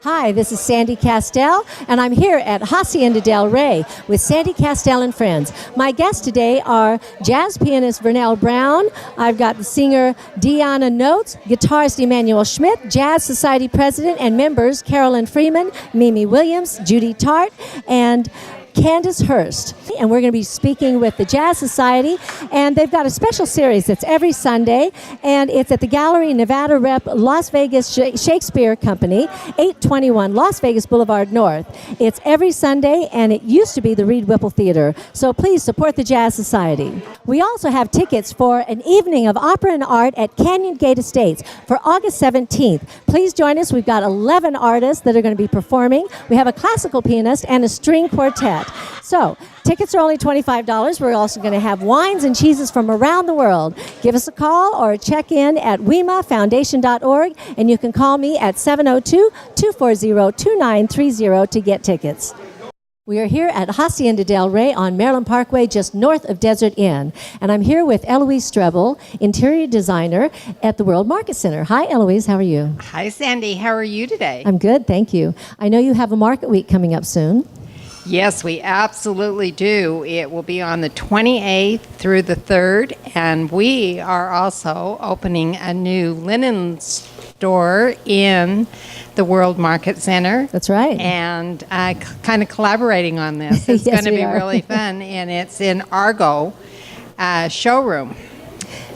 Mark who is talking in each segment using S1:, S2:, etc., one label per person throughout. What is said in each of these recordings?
S1: Hi, this is Sandy Kastel, and I'm here at Hacienda Del Rey with Sandy Kastel and friends. My guests today are jazz pianist VERNELL Brown. I've got the singer DIONNA Notes, guitarist EMANUEL SCHMIDT, Jazz Society president and members CAROLYN Freeman, Mimi Williams, JUDY TARTE, and CANDICE HEARST. And we're going to be speaking with the Jazz Society, and they've got a special series that's every Sunday, and it's at the Gallery Nevada Rep Las Vegas Shakespeare Company, 821 Las Vegas Boulevard North. It's every Sunday, and it used to be the Reed Whipple Theater, so please support the Jazz Society. We also have tickets for an evening of opera and art at Canyon Gate Estates for August 17th. Please join us. We've got 11 artists that are going to be performing. We have a classical pianist and a string quartet. So, tickets are only $25. We're also going to have wines and cheeses from around the world. Give us a call or check in at WIMAfoundation.org, and you can call me at 702-240-2930 to get tickets. We are here at Hacienda Del Rey on Maryland Parkway, just north of Desert Inn. And I'm here with Eloise Strebel, interior designer at the World Market Center. Hi, Eloise. How are you?
S2: Hi, Sandy. How are you today?
S1: I'm good, thank you. I know you have a market week coming up soon.
S2: Yes, we absolutely do. It will be on the 28th through the 3rd, and we are also opening a new linen store in the World Market Center.
S1: That's right.
S2: And kind of collaborating on this. It's
S1: Yes,
S2: going to be
S1: are.
S2: really fun, and it's in Argo showroom.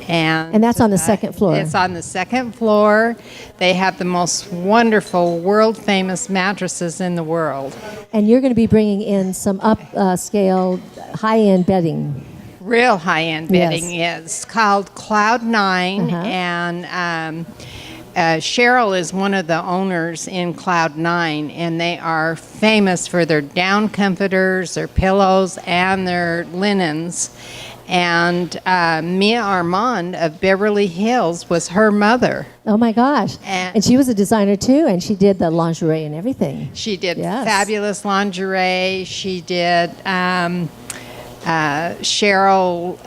S1: And that's on the second floor.
S2: It's on the second floor. They have the most wonderful, world-famous mattresses in the world.
S1: And you're going to be bringing in some upscale, high-end bedding.
S2: Real high-end bedding.
S1: Yes.
S2: It's called Cloud9, and Cheryl is one of the owners in Cloud9, and they are famous for their down comforters, their pillows, and their linens. And Mia Armand of Beverly Hills was her mother.
S1: Oh my gosh.
S2: And
S1: And she was a designer too, and she did the lingerie and everything.
S2: she did
S1: Yes.
S2: fabulous lingerie. She did Cheryl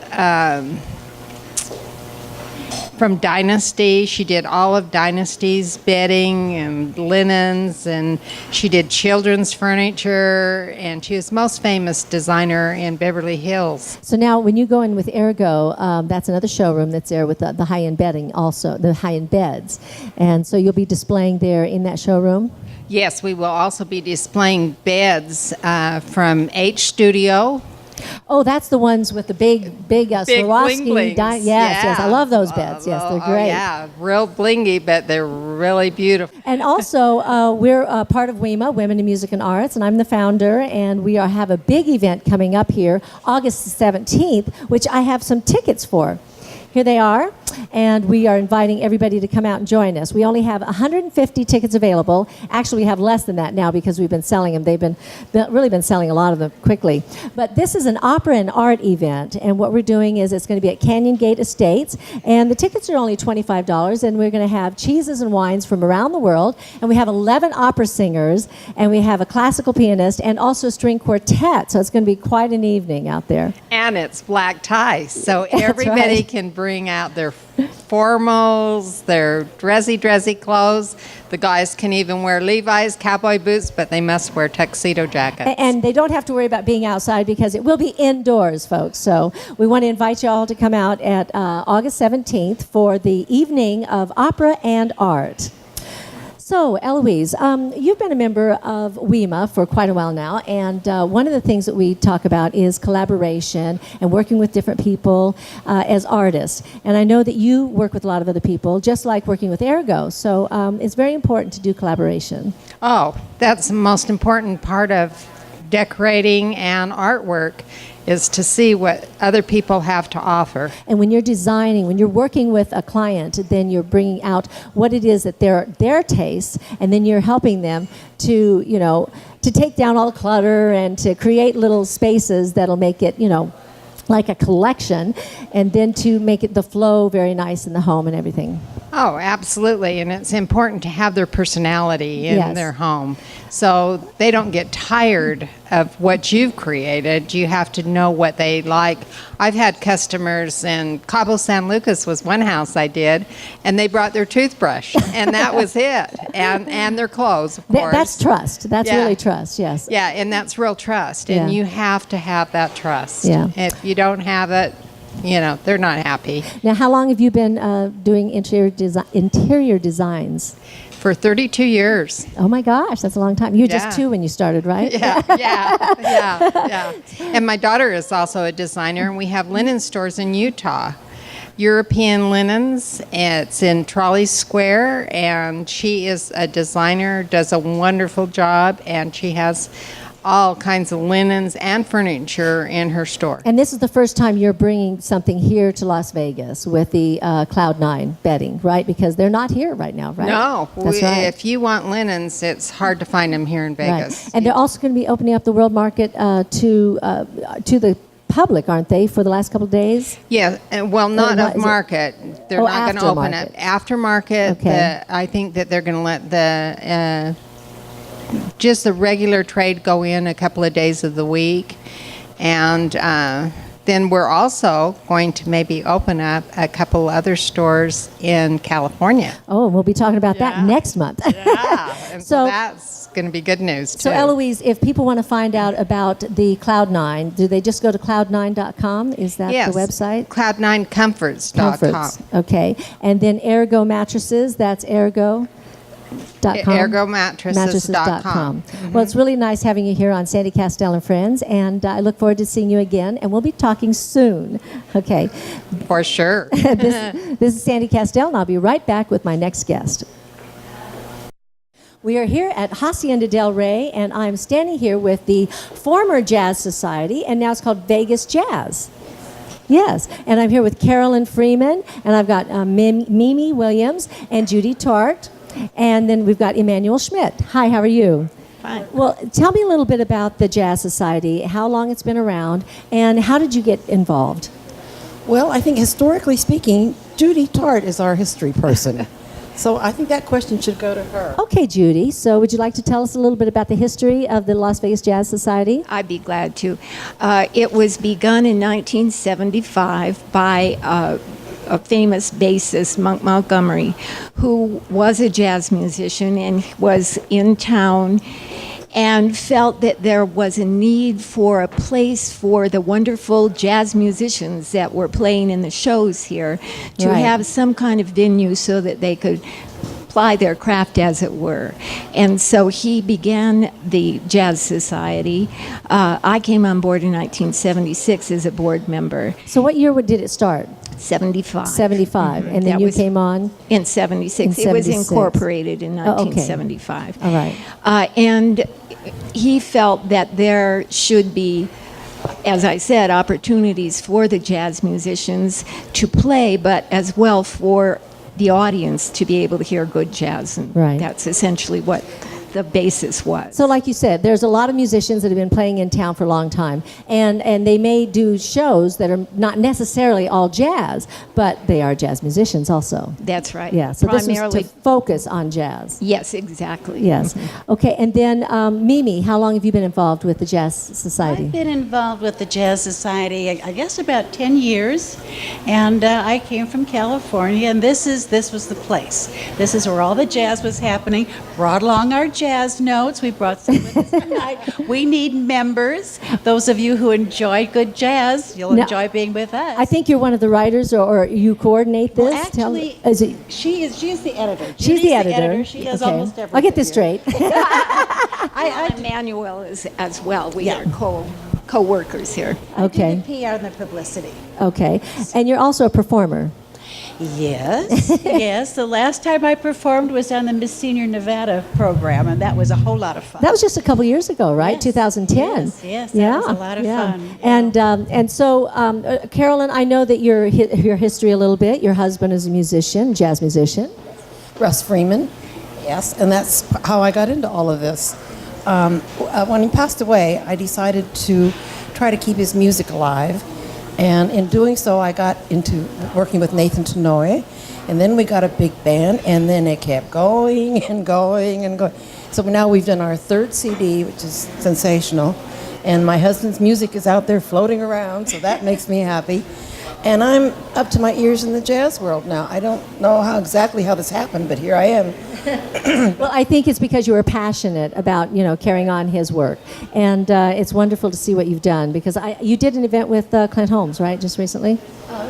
S2: from Dynasty. She did all of Dynasty's bedding and linens, and she did children's furniture, and she was most famous designer in Beverly Hills.
S1: So now when you go in with Ergo, that's another showroom that's there with the high-end bedding also, the high-end beds. And so you'll be displaying there in that showroom?
S2: Yes, we will also be displaying beds from H Studio.
S1: Oh, that's the ones with the big Swarovski.
S2: bling-blings.
S1: Yes, I love those beds. Yes, they're great.
S2: Yeah, real blingy, but they're really beautiful.
S1: And also, we're part of WIMA, Women in Music and Arts, and I'm the founder, and we have a big event coming up here, August 17th, which I have some tickets for. Here they are, and we are inviting everybody to come out and join us. We only have 150 tickets available. Actually, we have less than that now because we've been selling them. They've really been selling a lot of them quickly. But this is an opera and art event, and what we're doing is it's going to be at Canyon Gate Estates, and the tickets are only $25, and we're going to have cheeses and wines from around the world, and we have 11 opera singers, and we have a classical pianist, and also a string quartet, so it's going to be quite an evening out there.
S2: And it's black ties, so
S1: That's
S2: everybody
S1: right.
S2: can bring out their formals, their dressy clothes. The guys can even wear Levi's, cowboy boots, but they must wear tuxedo jackets.
S1: And they don't have to worry about being outside because it will be indoors, folks. So we want to invite you all to come out at August 17th for the evening of opera and art. So, Eloise, you've been a member of WIMA for quite a while now, and one of the things that we talk about is collaboration and working with different people as artists. And I know that you work with a lot of other people, just like working with Ergo. So it's very important to do collaboration.
S2: Oh, that's the most important part of decorating and artwork, is to see what other people have to offer.
S1: And when you're designing, when you're working with a client, then you're bringing out what it is that their tastes, and then you're helping them to, to take down all the clutter and to create little spaces that'll make it, like a collection, and then to make it the flow very nice in the home and everything.
S2: Oh, absolutely. And it's important to have their personality in
S1: Yes.
S2: their home so they don't get tired of what you've created. You have to know what they like. I've had customers in Cabo San Lucas was one house I did, and they brought their toothbrush, and that was it, and their clothes, of course.
S1: That's trust. That's
S2: Yeah.
S1: really trust, yes.
S2: Yeah, and that's real trust, and
S1: Yeah.
S2: you have to have that trust.
S1: Yeah.
S2: If you don't have it, they're not happy.
S1: Now, how long have you been doing interior designs?
S2: For 32 years.
S1: Oh my gosh, that's a long time. You were
S2: Yeah.
S1: just 2 when you started, right?
S2: Yeah. And my daughter is also a designer, and we have linen stores in Utah. European Linens. It's in Trolley Square, and she is a designer, does a wonderful job, and she has all kinds of linens and furniture in her store.
S1: And this is the first time you're bringing something here to Las Vegas with the Cloud9 bedding, right? Because they're not here right now, right?
S2: No,
S1: That's right.
S2: if you want linens, it's hard to find them here in Vegas.
S1: Right. And they're also going to be opening up the world market to the public, aren't they, for the last couple of days?
S2: Yeah, well, not
S1: what
S2: of
S1: is it?
S2: market. They're not going to open it. Aftermarket,
S1: Okay.
S2: I think that they're going to let the just the regular trade go in a couple of days of the week. And then we're also going to maybe open up a couple other stores in California.
S1: Oh, we'll be talking about that next month.
S2: Yeah, and so
S1: So-
S2: that's going to be good news, too.
S1: So, Eloise, if people want to find out about the Cloud9, do they just go to cloud9.com? Is that
S2: Yes,
S1: the website?
S2: Cloud9comforts.com.
S1: Comforts. Okay. And then Ergo mattresses, that's ergo.com.
S2: ErgoMattresses.com.
S1: Well, it's really nice having you here on Sandy Kastel and Friends, and I look forward to seeing you again, and we'll be talking soon. Okay.
S2: For sure.
S1: This is Sandy Kastel, and I'll be right back with my next guest. We are here at Hacienda Del Rey, and I'm standing here with the former Jazz Society, and now it's called Vegas Jazz. Yes, and I'm here with Carolyn Freeman, and I've got Mimi Williams and Judy Tarte, and then we've got Emmanuel Schmidt. Hi, how are you?
S3: Fine.
S1: Well, tell me a little bit about the Jazz Society, how long it's been around, and how did you get involved?
S3: Well, I think historically speaking, Judy Tarte is our history person. So I think that question should go to her.
S1: Okay, Judy, so would you like to tell us a little bit about the history of the Las Vegas Jazz Society?
S4: I'd be glad to. It was begun in 1975 by a famous bassist, Monk Montgomery, who was a jazz musician and was in town and felt that there was a need for a place for the wonderful jazz musicians that were playing in the shows here to
S1: Right.
S4: have some kind of venue so that they could ply their craft, as it were. And so he began the Jazz Society. I came on board in 1976 as a board member.
S1: So what year did it start?
S4: 75.
S1: 75, and then
S4: That
S1: you
S4: was
S1: came on?
S4: In 76.
S1: In
S4: It was
S1: 76.
S4: incorporated in
S1: Oh, okay.
S4: 1975.
S1: All right.
S4: And he felt that there should be, as I said, opportunities for the jazz musicians to play, but as well for the audience to be able to hear good jazz. And
S1: Right.
S4: that's essentially what the basis was.
S1: So like you said, there's a lot of musicians that have been playing in town for a long time, and they may do shows that are not necessarily all jazz, but they are jazz musicians also.
S4: That's right.
S1: Yeah, so this was
S4: Primarily,
S1: to focus on jazz.
S4: yes, exactly.
S1: Yes. Okay, and then Mimi, how long have you been involved with the Jazz Society?
S5: I've been involved with the Jazz Society, I guess, about 10 years, and I came from California, and this was the place. This is where all the jazz was happening. Brought along our jazz notes. We brought some with us tonight. We need members. Those of you who enjoy good jazz, you'll
S1: Now,
S5: enjoy being with us.
S1: I think you're one of the writers, or you coordinate this.
S5: Well, actually,
S1: is it?
S5: she is the editor.
S1: She's
S5: Judy's
S1: the editor.
S5: She does
S1: Okay.
S5: almost everything.
S1: I'll get this straight.
S4: I Emmanuel is as well. We
S5: Yeah.
S4: are co-workers here.
S1: Okay.
S5: I do the PR and the publicity.
S1: Okay, and you're also a performer.
S5: Yes, yes. The last time I performed was on the Miss Senior Nevada program, and that was a whole lot of fun.
S1: That was just a couple years ago, right?
S5: Yes.
S1: 2010.
S5: Yes, that was a lot of fun.
S1: And so, Carolyn, I know that your history a little bit. Your husband is a musician, jazz musician.
S3: Russ Freeman, yes, and that's how I got into all of this. When he passed away, I decided to try to keep his music alive, and in doing so, I got into working with Nathan Tenoy, And then we got a big band, and then it kept going and going and going. So now we've done our third CD, which is sensational. And my husband's music is out there floating around, so that makes me happy. And I'm up to my ears in the jazz world now. I don't know exactly how this happened, but here I am.
S1: Well, I think it's because you were passionate about, carrying on his work. And it's wonderful to see what you've done, because you did an event with Clint Holmes, right, just recently?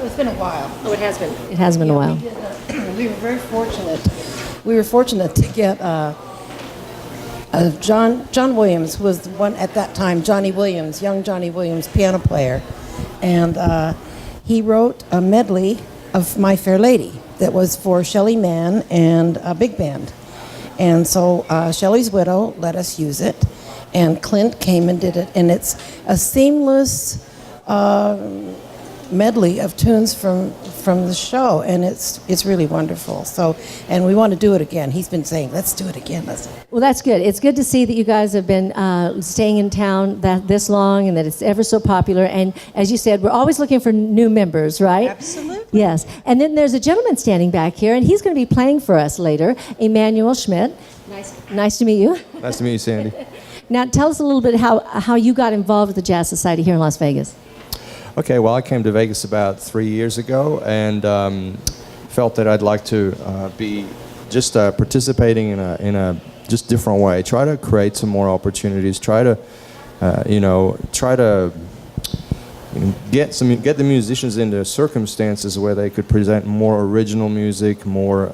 S3: It's been a while.
S1: Oh, it has been. It has been a while.
S3: We were very fortunate. We were fortunate to get John Williams, who was the one at that time, young Johnny Williams, piano player. And he wrote a medley of My Fair Lady that was for Shelley Mann and a big band. And so Shelley's widow let us use it, and Clint came and did it. And it's a seamless medley of tunes from the show, and it's really wonderful. So, and we want to do it again. He's been saying, let's do it again.
S1: Well, that's good. It's good to see that you guys have been staying in town this long, and that it's ever so popular. And as you said, we're always looking for new members, right?
S5: Absolutely.
S1: Yes. And then there's a gentleman standing back here, and he's going to be playing for us later, Emmanuel Schmidt. Nice to meet you.
S6: Nice to meet you, Sandy.
S1: Now, tell us a little bit how you got involved with the Jazz Society here in Las Vegas.
S6: Okay, well, I came to Vegas about 3 years ago and felt that I'd like to be just participating in a just different way. Try to create some more opportunities. Try to get the musicians into circumstances where they could present more original music, more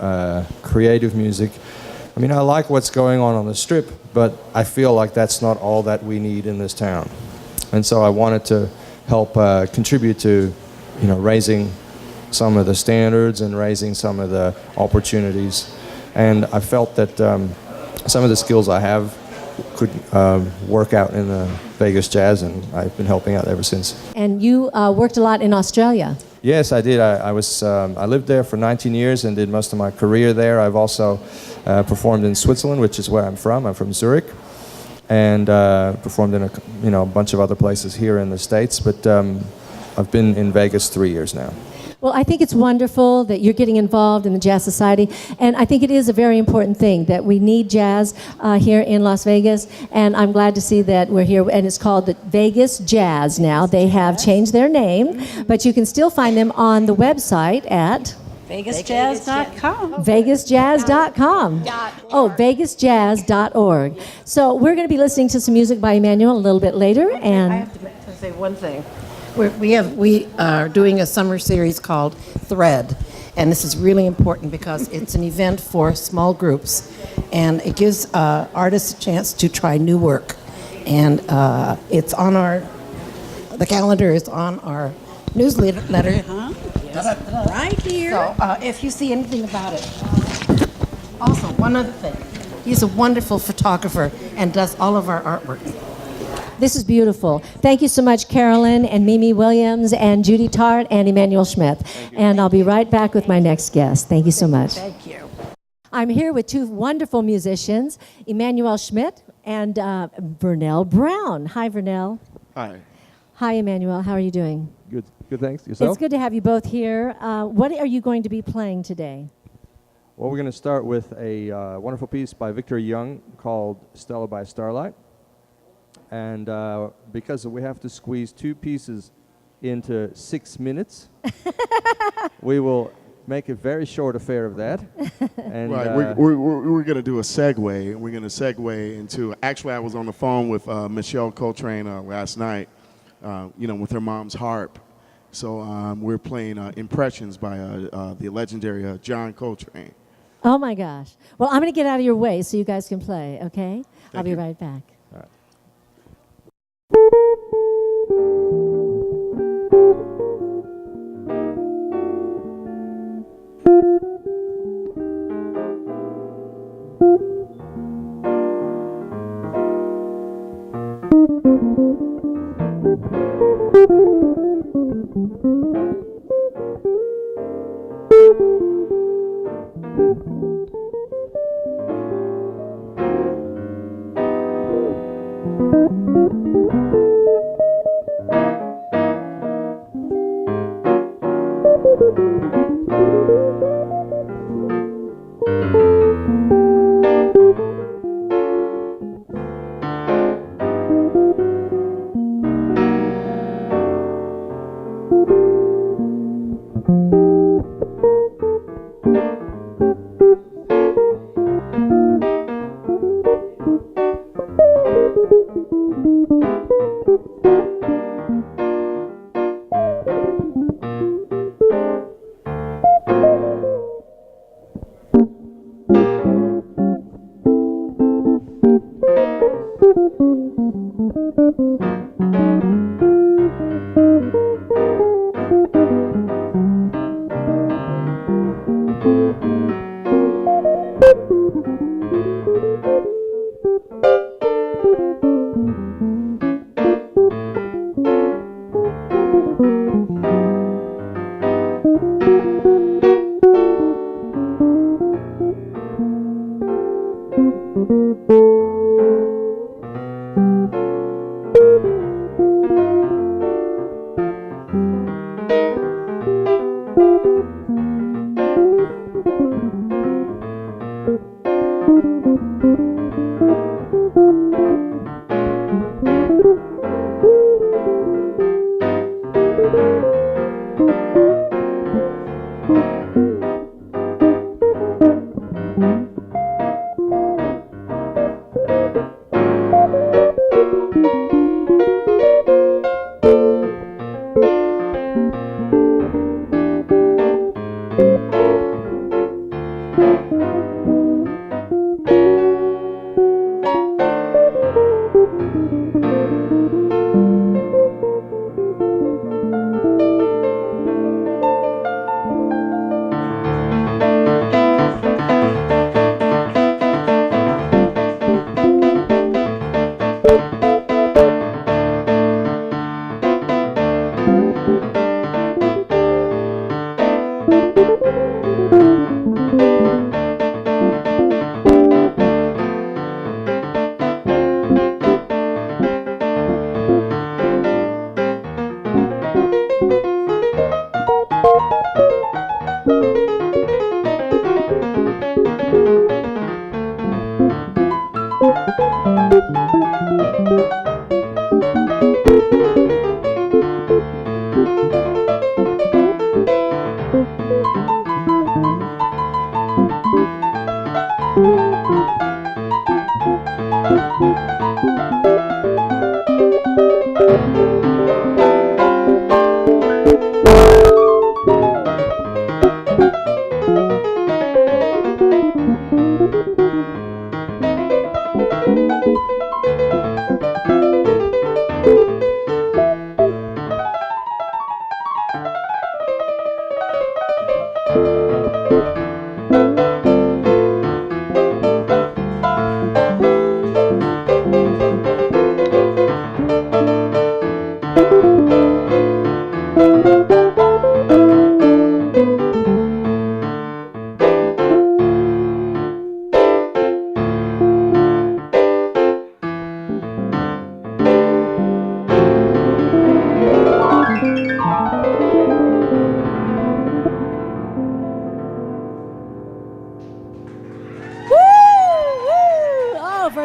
S6: creative music. I mean, I like what's going on the Strip, but I feel like that's not all that we need in this town. And so I wanted to help contribute to, raising some of the standards and raising some of the opportunities. And I felt that some of the skills I have could work out in the Vegas Jazz, and I've been helping out ever since.
S1: And you worked a lot in Australia.
S6: Yes, I did. I lived there for 19 years and did most of my career there. I've also performed in Switzerland, which is where I'm from. I'm from Zurich. And performed in a bunch of other places here in the States, but I've been in Vegas 3 years now.
S1: Well, I think it's wonderful that you're getting involved in the Jazz Society, and I think it is a very important thing that we need jazz here in Las Vegas, and I'm glad to see that we're here, and it's called the Vegas Jazz now. They have changed their name, but you can still find them on the website at
S5: VegasJazz.com.
S1: VegasJazz.com. Oh, VegasJazz.org. So we're going to be listening to some music by Emmanuel a little bit later. And
S3: I have to say one thing. We are doing a summer series called Thread, and this is really important because it's an event for small groups, and it gives artists a chance to try new work. And it's on the calendar is on our newsletter.
S5: Right here.
S3: So if you see anything about it. Also, one other thing. He's a wonderful photographer and does all of our artwork.
S1: this is beautiful. Thank you so much, CAROLYN and Mimi Williams and Judy TARTE and Emmanuel Schmidt. And I'll be right back with my next guest. Thank you so much.
S3: Thank you.
S1: I'm here with two wonderful musicians, Emmanuel Schmidt and Vernell Brown. Hi, Vernell.
S7: Hi.
S1: Hi, Emmanuel. How are you doing?
S7: Good. Good. Thanks. Yourself?
S1: It's good to have you both here. What are you going to be playing today?
S7: Well, we're going to start with a wonderful piece by Victor Young called Stella by Starlight. And because we have to squeeze two pieces into 6 minutes, we will make a very short affair of that. And
S8: right. We're going to do a segue. We're going to segue into, actually, I was on the phone with Michelle Coltrane last night, with her mom's harp. So we're playing Impressions by the legendary John Coltrane.
S1: Oh, my gosh. Well, I'm going to get out of your way so you guys can play, okay? I'll be right back.
S7: All right.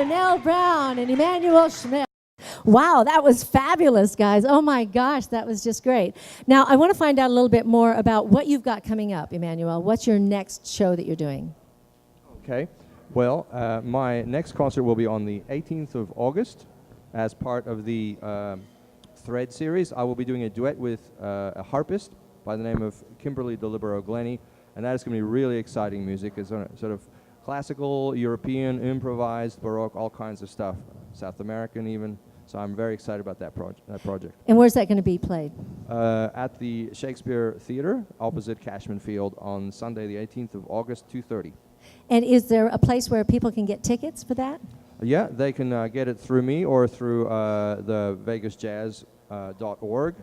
S1: Vernell Brown and Emmanuel Schmidt. Wow, that was fabulous, guys. Oh my gosh, that was just great. Now, I want to find out a little bit more about what you've got coming up, Emmanuel. What's your next show that you're doing?
S7: Okay. Well, my next concert will be on the 18th of August as part of the Thread series. I will be doing a duet with a harpist by the name of Kimberly Delibero Glennie, and that is going to be really exciting music. It's sort of classical, European, improvised, Baroque, all kinds of stuff, South American even. So I'm very excited about that project.
S1: And where's that going to be played?
S7: At the Shakespeare Theatre, opposite Cashman Field, on Sunday, the 18th of August, 2:30.
S1: And is there a place where people can get tickets for that?
S7: Yeah, they can get it through me or through the vegasjazz.org.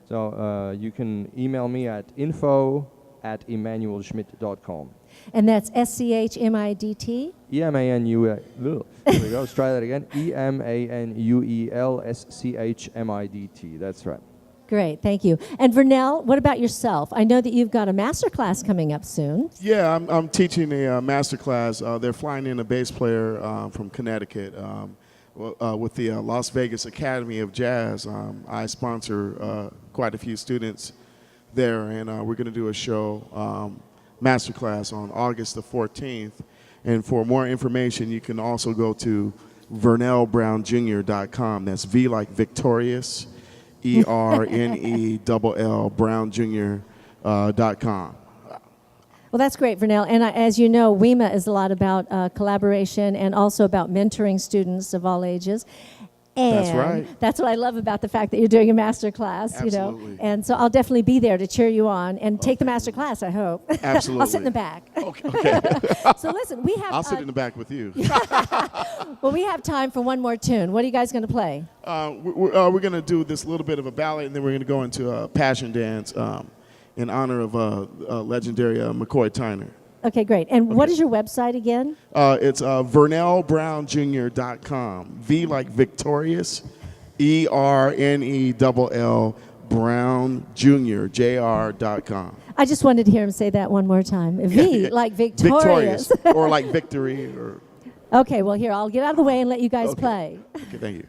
S7: So you can email me at info@emmanuelschmidt.com.
S1: And that's SCHMIDT?
S7: There we go. Let's try that again. EMANUELSCHMIDT. That's right.
S1: Great, thank you. And Vernell, what about yourself? I know that you've got a master class coming up soon.
S8: Yeah, I'm teaching a master class. They're flying in a bass player from Connecticut with the Las Vegas Academy of Jazz. I sponsor quite a few students there, and we're going to do a show, master class, on August the 14th. And for more information, you can also go to VERNELLBrownJr.com. That's V like Victorious, ERNELL BrownJr.com.
S1: Well, that's great, Vernell. And as you know, WIMA is a lot about collaboration and also about mentoring students of all ages. And
S8: that's right.
S1: That's what I love about the fact that you're doing a master class,
S8: Absolutely.
S1: you know. And so I'll definitely be there to cheer you on and take the master class, I hope.
S8: Absolutely.
S1: I'll sit in the back.
S8: Okay.
S1: So listen, we have...
S8: I'll sit in the back with you.
S1: Well, we have time for one more tune. What are you guys going to play?
S8: We're going to do this little bit of a ballad, and then we're going to go into a passion dance in honor of legendary McCoy Tyner.
S1: Okay, great. And what is your website again?
S8: It's VERNELLBrownJr.com. V like Victorious, ERNELL Brown Jr. JR.com.
S1: I just wanted to hear him say that one more time. V like Victorious.
S8: Or like victory. Or
S1: Okay, well, here, I'll get out of the way and let you guys play.
S8: Okay, thank you.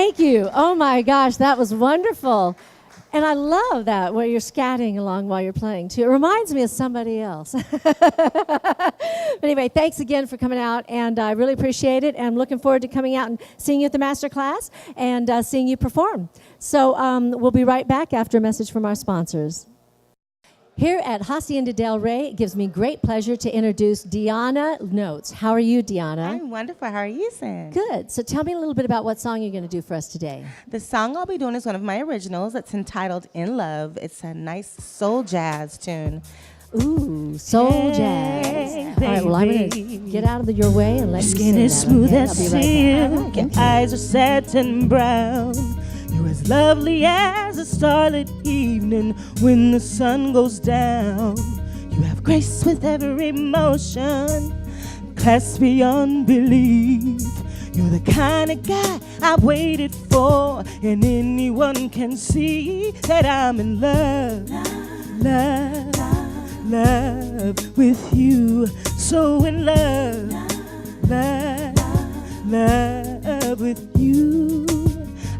S1: Thank you. Oh my gosh, that was wonderful. And I love that where you're scatting along while you're playing too. It reminds me of somebody else. Anyway, thanks again for coming out, and I really appreciate it. And I'm looking forward to coming out and seeing you at the master class and seeing you perform. So we'll be right back after a message from our sponsors. Here at Hacienda Del Rey, it gives me great pleasure to introduce DIONNA Notes. How are you, DIONNA?
S9: I'm wonderful. How are you, Sam?
S1: Good. So tell me a little bit about what song you're going to do for us today.
S9: The song I'll be doing is one of my originals. It's entitled In Love. It's a nice soul jazz tune.
S1: Ooh, soul jazz. All right, well, I'm going to get out of your way and let you
S9: Skin
S1: sing
S9: is
S1: that,
S9: smooth
S1: okay?
S9: as
S1: I'll be right back.
S9: silk, your eyes are satin brown. You're as lovely as a starlit evening when the sun goes down. You have grace with every motion, class beyond belief. You're the kind of guy I waited for, and anyone can see that I'm in love, love, love with you. So in love, love, love with you.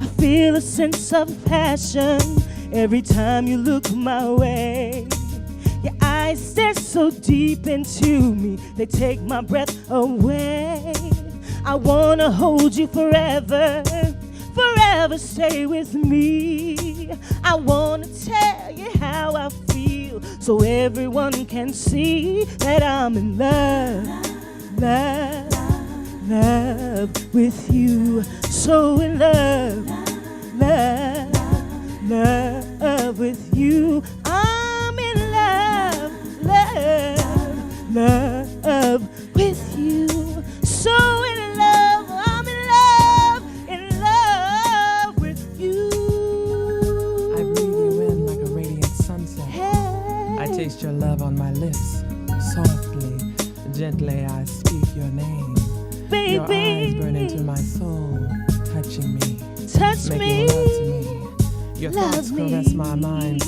S9: I feel a sense of passion every time you look my way. Your eyes stare so deep into me, they take my breath away. I wanna hold you forever, forever stay with me. I wanna tell you how I feel, so everyone can see that I'm in love, love, love with you. So in love, love, love with you. I'm in love, love, love with you. So in love, I'm in love with you.
S10: I breathe you in like a radiant sunset.
S9: Hey.
S10: I taste your love on my lips. Softly, gently I speak your name.
S9: Baby,
S10: your eyes burn into my soul, touching me,
S9: touch
S10: making
S9: me,
S10: love to me. Your
S9: love
S10: thoughts
S9: me.
S10: caress my mind so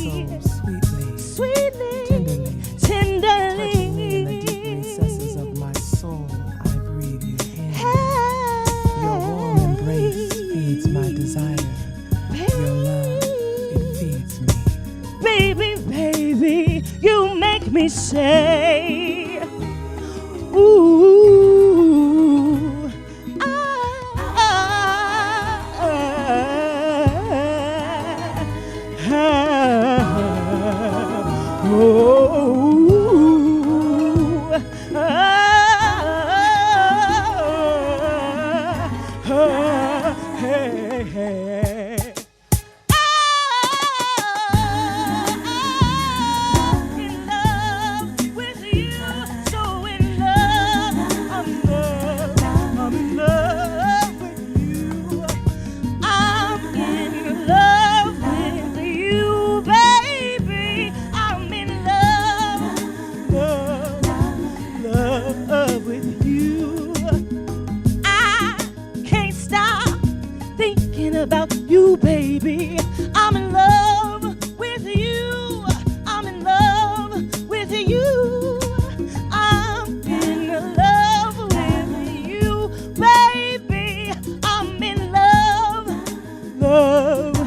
S10: sweetly,
S9: sweetly,
S10: tenderly,
S9: tenderly.
S10: touching me in the deep recesses of my soul. I breathe you in. Your warm embrace feeds my desire. Your love, it feeds me.
S9: Baby, baby, you make me say, ooh, about you, baby. I'm in love with you. I'm in love with you. I'm in love with you, baby. I'm in love, love,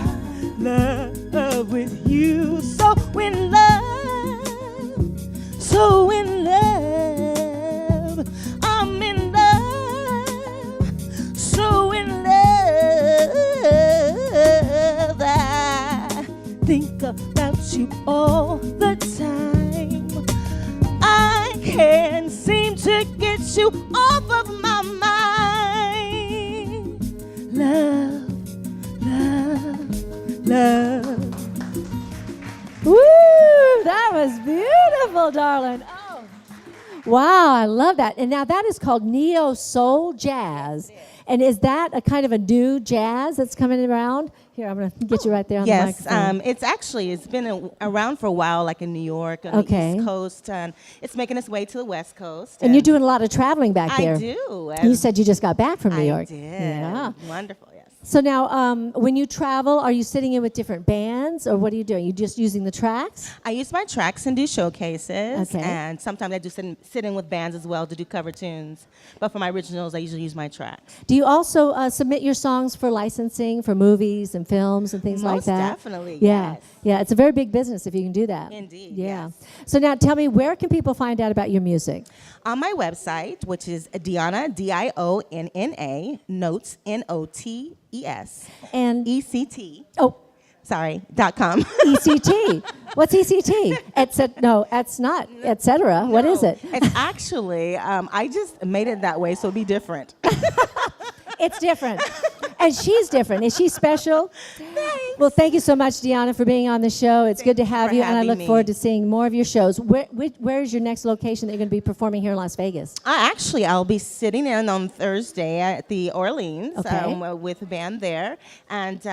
S9: love with you. So in love, so in love. I'm in love, so in love. I think about you all the time. I can't seem to get you off of my mind. Love, love, love.
S1: Woo! That was beautiful, darling. Oh, wow, I love that. And now that is called neo soul jazz. And is that a kind of a new jazz that's coming around? Here, I'm going to get you right there on the microphone.
S9: Yes, it's been around for a while, like in New York, on the East Coast, and it's making its way to the West Coast.
S1: And you're doing a lot of traveling back there.
S9: I do.
S1: You said you just got back from New York.
S9: I did.
S1: Yeah.
S9: Wonderful, yes.
S1: So now, when you travel, are you sitting in with different bands, or what are you doing? You just using the tracks?
S11: I use my tracks and do showcases,
S1: Okay.
S11: and sometimes I do sit in with bands as well to do cover tunes. But for my originals, I usually use my tracks.
S1: Do you also submit your songs for licensing for movies and films and things like
S11: Most
S1: that?
S11: definitely,
S1: Yeah,
S11: yes.
S1: yeah. It's a very big business if you can do that.
S11: Indeed,
S1: Yeah.
S11: yes.
S1: So now, tell me, where can people find out about your music?
S11: On my website, which is DIONNA, DIONNA, notes, NOTES,
S1: And
S11: ECT,
S1: oh,
S11: .com.
S1: ECT. What's ECT? No, it's not. Etc. What is it?
S11: It's actually, I just made it that way so it'd be different.
S1: It's different. And she's different. Is she special?
S11: Thanks.
S1: Well, thank you so much, Deanna, for being on the show. It's good to have
S11: for
S1: you, and I
S11: having
S1: look
S11: me.
S1: forward to seeing more of your shows. Where is your next location that you're going to be performing here in Las Vegas?
S11: I'll be sitting in on Thursday at the Orleans
S1: Okay.
S11: with a band there. And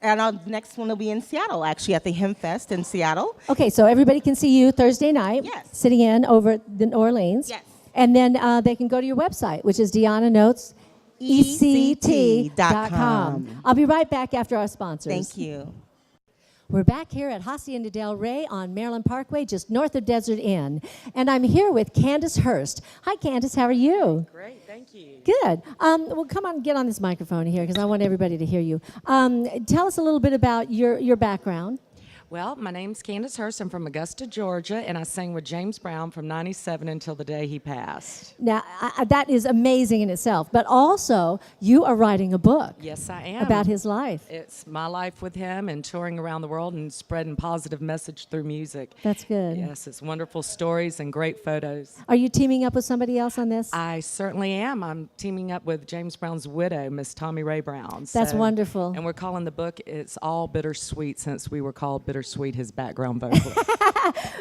S11: our next one will be in Seattle, actually, at the Hempfest in Seattle.
S1: Okay, so everybody can see you Thursday night,
S11: Yes.
S1: sitting in over at the Orleans.
S11: Yes.
S1: And then they can go to your website, which is Deanna Notes. ECT.com. I'll be right back after our sponsors.
S11: Thank you.
S1: We're back here at Hacienda Del Rey on Maryland Parkway, just north of Desert Inn. And I'm here with Candice Hurst. Hi, Candice. How are you?
S12: Great, thank you.
S1: Good. Well, come on, get on this microphone here because I want everybody to hear you. Tell us a little bit about your background.
S12: Well, my name's Candice Hurst. I'm from Augusta, Georgia, and I sang with James Brown from '97 until the day he passed.
S1: Now, that is amazing in itself, but also you are writing a book.
S12: Yes, I am.
S1: About his life.
S12: It's my life with him and touring around the world and spreading positive message through music.
S1: That's good.
S12: Yes, it's wonderful stories and great photos.
S1: Are you teaming up with somebody else on this?
S12: I certainly am. I'm teaming up with James Brown's widow, Miss Tommy Ray Brown.
S1: That's wonderful.
S12: And we're calling the book It's All Bittersweet, since we were called Bittersweet, his background vocalist.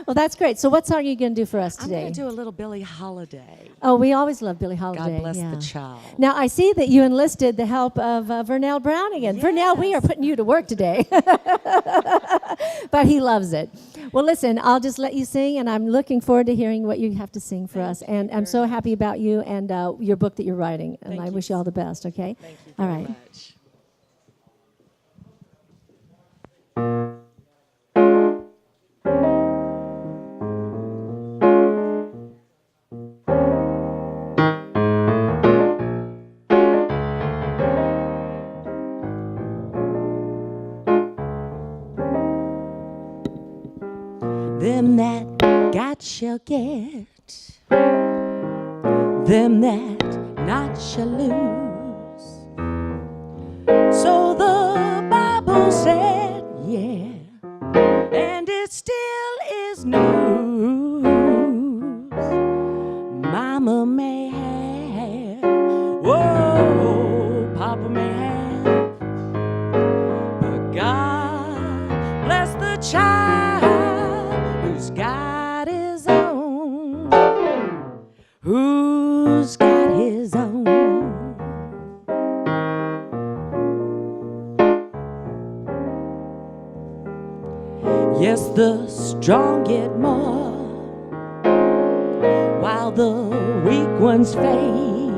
S1: Well, that's great. So what song are you going to do for us
S12: I'm
S1: today?
S12: going to do a little Billie Holiday.
S1: Oh, we always love Billie Holiday.
S12: God bless
S1: yeah.
S12: the child.
S1: Now, I see that you enlisted the help of Vernell Brown again.
S12: Yes.
S1: Vernell, we are putting you to work today. But he loves it. Well, listen, I'll just let you sing, and I'm looking forward to hearing what you have to sing for us. And I'm so happy about you and your book that you're writing. And I wish you all the best, okay?
S12: Thank you
S1: All
S12: very
S1: right.
S12: much.
S9: Them that got shall get, them that not shall lose. So the Bible said, yeah, and it still is news. Mama may have, whoa, Papa may have, but God bless the child who's got his own, who's got his own. Yes, the strong get more, while the weak ones fade.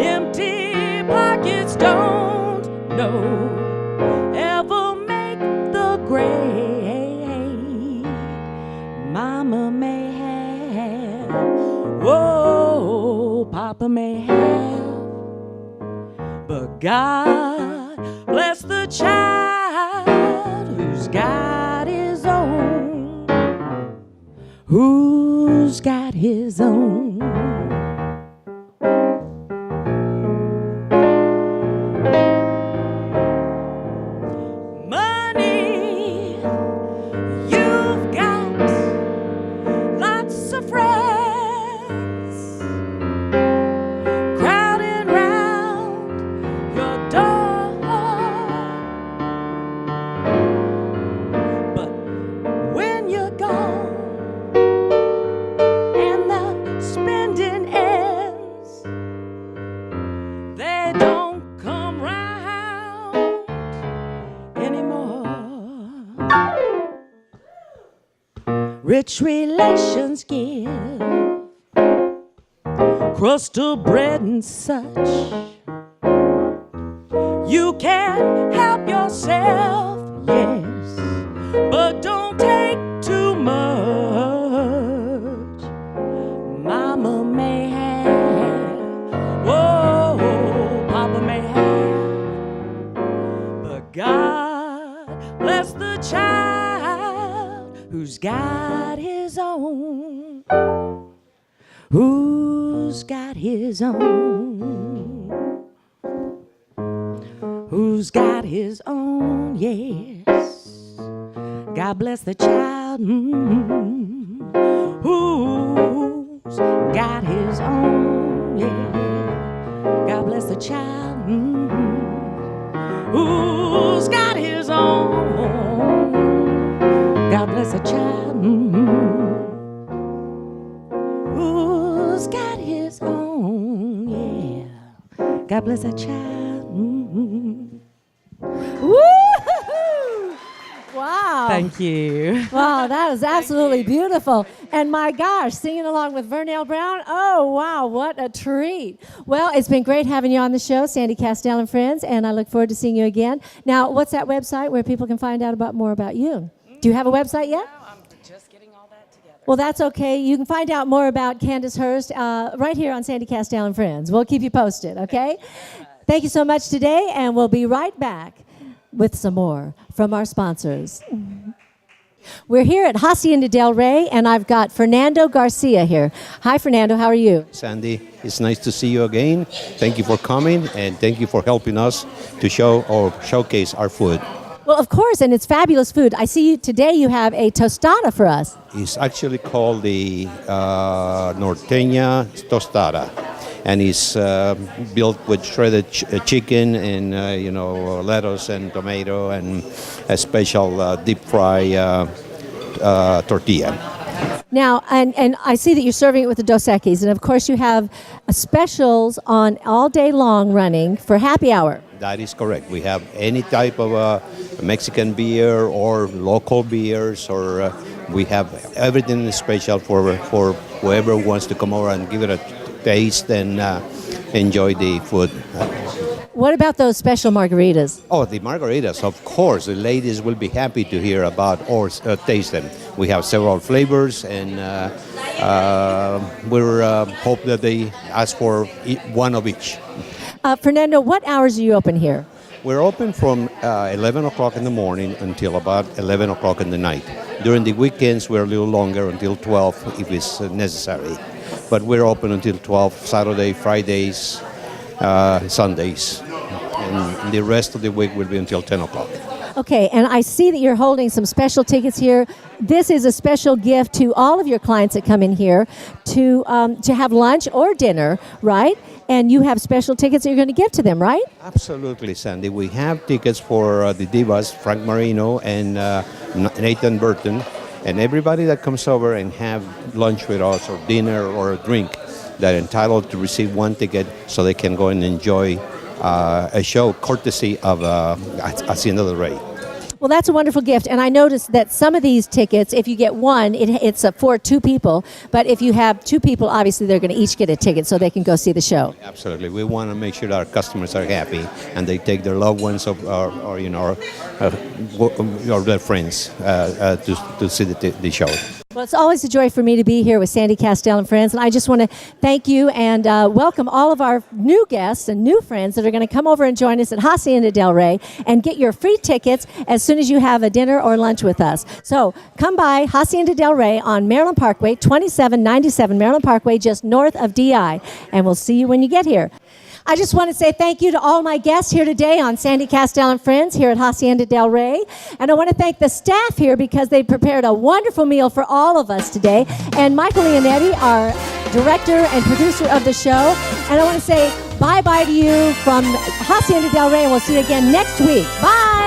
S9: Empty pockets don't know ever make the grade. Mama may have, whoa, Papa may have, but God bless the child who's got his own, who's got his own. Money, you've got lots of friends crowding round your door, but when you're gone and the spending ends, they don't come round anymore. Rich relations give crust of bread and such, yourself, yes, but don't take too much. Mama may have, whoa, Papa may have, but God bless the child who's got his own. Who's got his own? Who's got his own? Yes. God bless the child. Who's got his own? Yeah. God bless the child. Who's got his own? God bless the child. Who's got his own? Yeah. God bless that child.
S1: Woo-hoo-hoo! Wow.
S12: Thank you.
S1: Wow, that was absolutely beautiful. And my gosh, singing along with Vernell Brown, oh, wow, what a treat. Well, it's been great having you on the show, Sandy Kastel and Friends, and I look forward to seeing you again. Now, what's that website where people can find out more about you? Do you have a website yet?
S12: No, I'm just getting all that together.
S1: Well, that's okay. You can find out more about Candice Hearst right here on Sandy Kastel and Friends. We'll keep you posted, okay? Thank you so much today, and we'll be right back with some more from our sponsors. We're here at Hacienda Del Rey, and I've got Fernando Garcia here. Hi, Fernando. How are you?
S13: Sandy, it's nice to see you again. Thank you for coming, and thank you for helping us to show or showcase our food.
S1: Well, of course, and it's fabulous food. I see you today you have a tostada for us.
S13: It's actually called the Norteña Tostada, and it's built with shredded chicken and lettuce and tomato and a special deep fry tortilla.
S1: Now, and I see that you're serving it with the Dos Equis, and of course you have specials on all day long running for happy hour.
S13: That is correct. We have any type of Mexican beer or local beers, or we have everything special for whoever wants to come over and give it a taste and enjoy the food.
S1: What about those special margaritas?
S13: Oh, the margaritas, of course. The ladies will be happy to hear about or taste them. We have several flavors, and we hope that they ask for one of each.
S1: Fernando, what hours are you open here?
S13: We're open from 11 o'clock in the morning until about 11 o'clock in the night. During the weekends, we're a little longer, until 12 if it's necessary. But we're open until 12, Saturday, Fridays, Sundays. And the rest of the week will be until 10 o'clock.
S1: Okay, and I see that you're holding some special tickets here. This is a special gift to all of your clients that come in here to have lunch or dinner, right? And you have special tickets that you're going to give to them, right?
S13: Absolutely, Sandy. We have tickets for the divas, Frank Marino and Nathan Burton, and everybody that comes over and have lunch with us or dinner or a drink, they're entitled to receive one ticket so they can go and enjoy a show courtesy of Hacienda Del Rey.
S1: Well, that's a wonderful gift. And I noticed that some of these tickets, if you get one, it's for two people. But if you have two people, obviously they're going to each get a ticket so they can go see the show.
S13: Absolutely. We want to make sure that our customers are happy and they take their loved ones or their friends to see the show.
S1: Well, it's always a joy for me to be here with Sandy Kastel and Friends, and I just want to thank you and welcome all of our new guests and new friends that are going to come over and join us at Hacienda Del Rey and get your free tickets as soon as you have a dinner or lunch with us. So come by Hacienda Del Rey on Maryland Parkway, 2797 Maryland Parkway, just north of DI, and we'll see you when you get here. I just want to say thank you to all my guests here today on Sandy Kastel and Friends here at Hacienda Del Rey. And I want to thank the staff here because they prepared a wonderful meal for all of us today. And Michael Leonetti, our director and producer of the show. And I want to say bye-bye to you from Hacienda Del Rey, and we'll see you again next week. Bye!